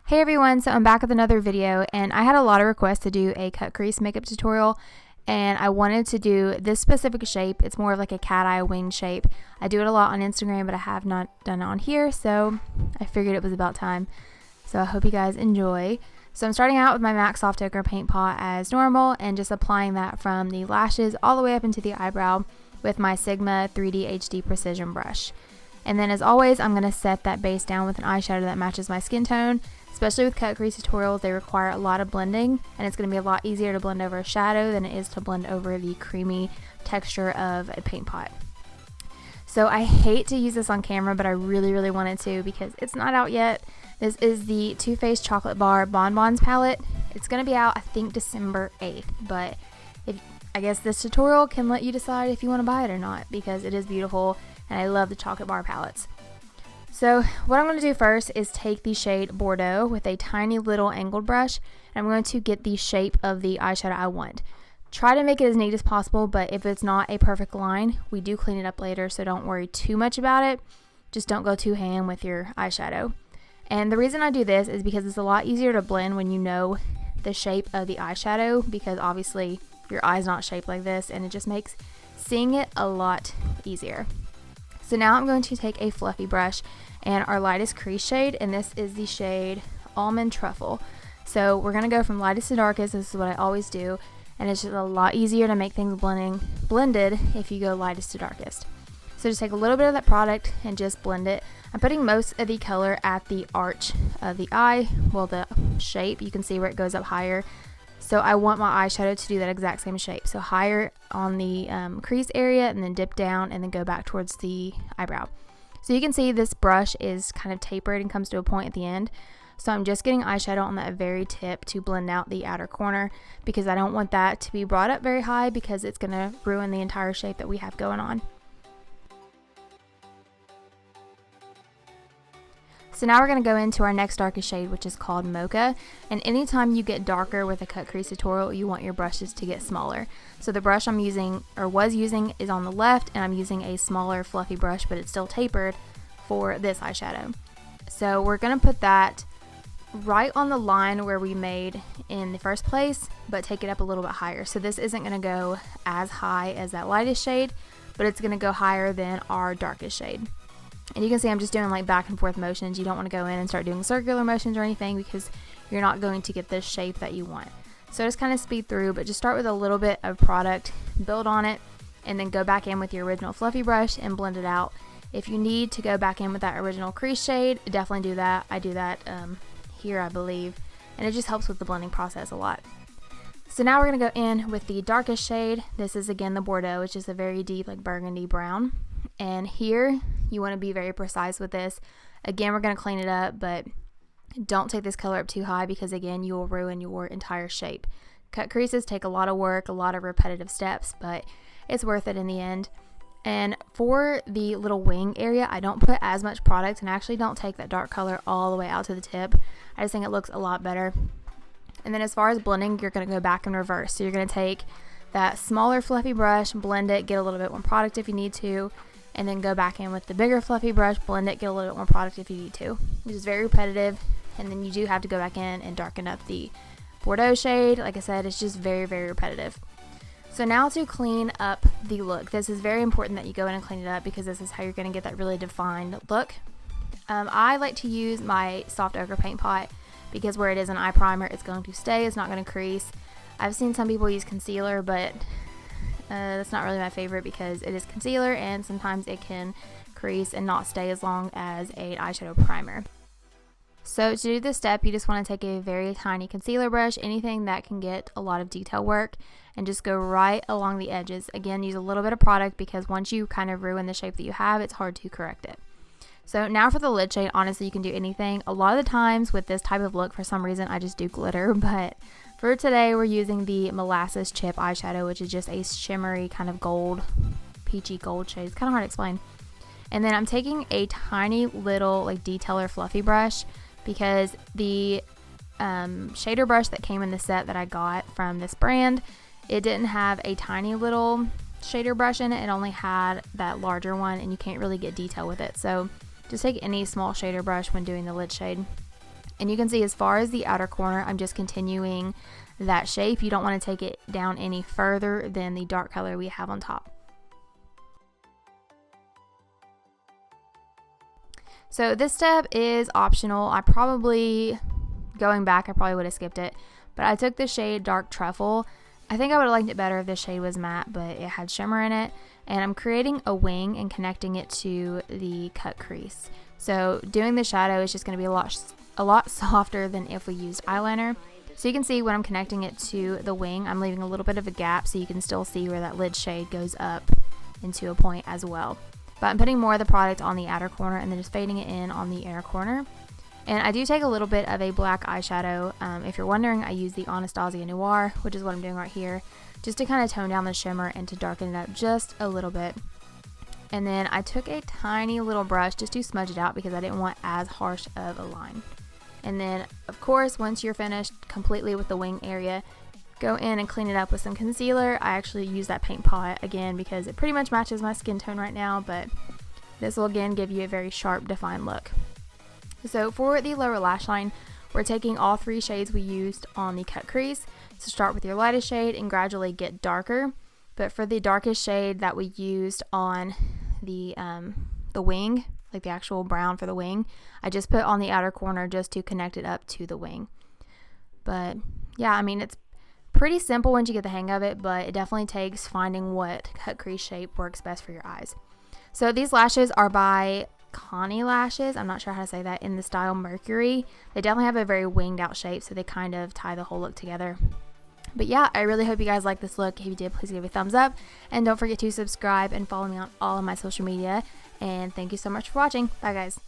Hey everyone, so I'm back with another video, and I had a lot of requests to do a cut crease makeup tutorial, and I wanted to do this specific shape. It's more of like a cat eye wing shape. I do it a lot on Instagram, but I have not done it on here, so I figured it was about time. So I hope you guys enjoy. So I'm starting out with my MAC Soft Ochre paint pot as normal, and just applying that from the lashes all the way up into the eyebrow with my Sigma 3D HD Precision brush. And then as always, I'm going to set that base down with an eyeshadow that matches my skin tone. Especially with cut crease tutorials, they require a lot of blending, and it's going to be a lot easier to blend over a shadow than it is to blend over the creamy texture of a paint pot. So I hate to use this on camera, but I really wanted to because it's not out yet. This is the Too Faced Chocolate Bar Bonbons palette. It's going to be out, I think, December 8th, but I guess this tutorial can let you decide if you want to buy it or not, because it is beautiful, and I love the chocolate bar palettes. So what I'm going to do first is take the shade Bordeaux with a tiny little angled brush, and I'm going to get the shape of the eyeshadow I want. Try to make it as neat as possible, but if it's not a perfect line, we do clean it up later, so don't worry too much about it. Just don't go too ham with your eyeshadow. And the reason I do this is because it's a lot easier to blend when you know the shape of the eyeshadow, because obviously your eye's not shaped like this, and it just makes seeing it a lot easier. So now I'm going to take a fluffy brush and our lightest crease shade, and this is the shade Almond Truffle. So we're going to go from lightest to darkest. This is what I always do, and it's just a lot easier to make things blended if you go lightest to darkest. So just take a little bit of that product and just blend it. I'm putting most of the color at the arch of the eye, well, the shape. You can see where it goes up higher. So I want my eyeshadow to do that exact same shape. So higher on the crease area, and then dip down and then go back towards the eyebrow. So you can see this brush is kind of tapered and comes to a point at the end. So I'm just getting eyeshadow on that very tip to blend out the outer corner, because I don't want that to be brought up very high, because it's going to ruin the entire shape that we have going on. So now we're going to go into our next darkest shade, which is called Mocha. And anytime you get darker with a cut crease tutorial, you want your brushes to get smaller. So the brush I'm using, or was using, is on the left, and I'm using a smaller fluffy brush, but it's still tapered for this eyeshadow. So we're going to put that right on the line where we made in the first place, but take it up a little bit higher. So this isn't going to go as high as that lightest shade, but it's going to go higher than our darkest shade. And you can see I'm just doing like back and forth motions. You don't want to go in and start doing circular motions or anything, because you're not going to get this shape that you want. So just kind of speed through, but just start with a little bit of product, build on it, and then go back in with your original fluffy brush and blend it out. If you need to go back in with that original crease shade, definitely do that. I do that here, I believe, and it just helps with the blending process a lot. So now we're going to go in with the darkest shade. This is again the Bordeaux, which is a very deep like burgundy brown. And here you want to be very precise with this. Again, we're going to clean it up, but don't take this color up too high, because again, you will ruin your entire shape. Cut creases take a lot of work, a lot of repetitive steps, but it's worth it in the end. And for the little wing area, I don't put as much product, and I actually don't take that dark color all the way out to the tip. I just think it looks a lot better. And then as far as blending, you're going to go back in reverse. So you're going to take that smaller fluffy brush, blend it, get a little bit more product if you need to, and then go back in with the bigger fluffy brush, blend it, get a little bit more product if you need to. Which is very repetitive, and then you do have to go back in and darken up the Bordeaux shade. Like I said, it's just very repetitive. So now to clean up the look. This is very important that you go in and clean it up, because this is how you're going to get that really defined look. I like to use my Soft Ochre paint pot, because where it is an eye primer, it's going to stay, it's not going to crease. I've seen some people use concealer, but that's not really my favorite, because it is concealer and sometimes it can crease and not stay as long as an eyeshadow primer. So to do this step, you just want to take a very tiny concealer brush, anything that can get a lot of detail work, and just go right along the edges. Again, use a little bit of product, because once you kind of ruin the shape that you have, it's hard to correct it. So now for the lid shade, honestly, you can do anything. A lot of the times with this type of look, for some reason, I just do glitter, but for today, we're using the Molasses Chip eyeshadow, which is just a shimmery kind of gold, peachy gold shade. It's kind of hard to explain. And then I'm taking a tiny little like detailer fluffy brush, because the shader brush that came in the set that I got from this brand, it didn't have a tiny little shader brush in it. It only had that larger one, and you can't really get detail with it. So just take any small shader brush when doing the lid shade. And you can see as far as the outer corner, I'm just continuing that shape. You don't want to take it down any further than the dark color we have on top. So this step is optional. Going back, I probably would have skipped it. But I took the shade Dark Truffle. I think I would have liked it better if this shade was matte, but it had shimmer in it. And I'm creating a wing and connecting it to the cut crease. So doing the shadow is just going to be a lot softer than if we used eyeliner. So you can see when I'm connecting it to the wing, I'm leaving a little bit of a gap so you can still see where that lid shade goes up into a point as well. But I'm putting more of the product on the outer corner and then just fading it in on the inner corner. And I do take a little bit of a black eyeshadow. If you're wondering, I use the Anastasia Noir, which is what I'm doing right here, just to kind of tone down the shimmer and to darken it up just a little bit. And then I took a tiny little brush just to smudge it out because I didn't want as harsh of a line. And then, of course, once you're finished completely with the wing area, go in and clean it up with some concealer. I actually use that paint pot again because it pretty much matches my skin tone right now, but this will again give you a very sharp, defined look. So for the lower lash line, we're taking all 3 shades we used on the cut crease. So start with your lightest shade and gradually get darker. But for the darkest shade that we used on the wing, like the actual brown for the wing, I just put on the outer corner just to connect it up to the wing. But yeah, I mean, it's pretty simple once you get the hang of it, but it definitely takes finding what cut crease shape works best for your eyes. So these lashes are by Connie Lashes. I'm not sure how to say that, in the style Mercury. They definitely have a very winged out shape, so they kind of tie the whole look together. But yeah, I really hope you guys like this look. If you did, please give it a thumbs up. And don't forget to subscribe and follow me on all of my social media. And thank you so much for watching. Bye, guys.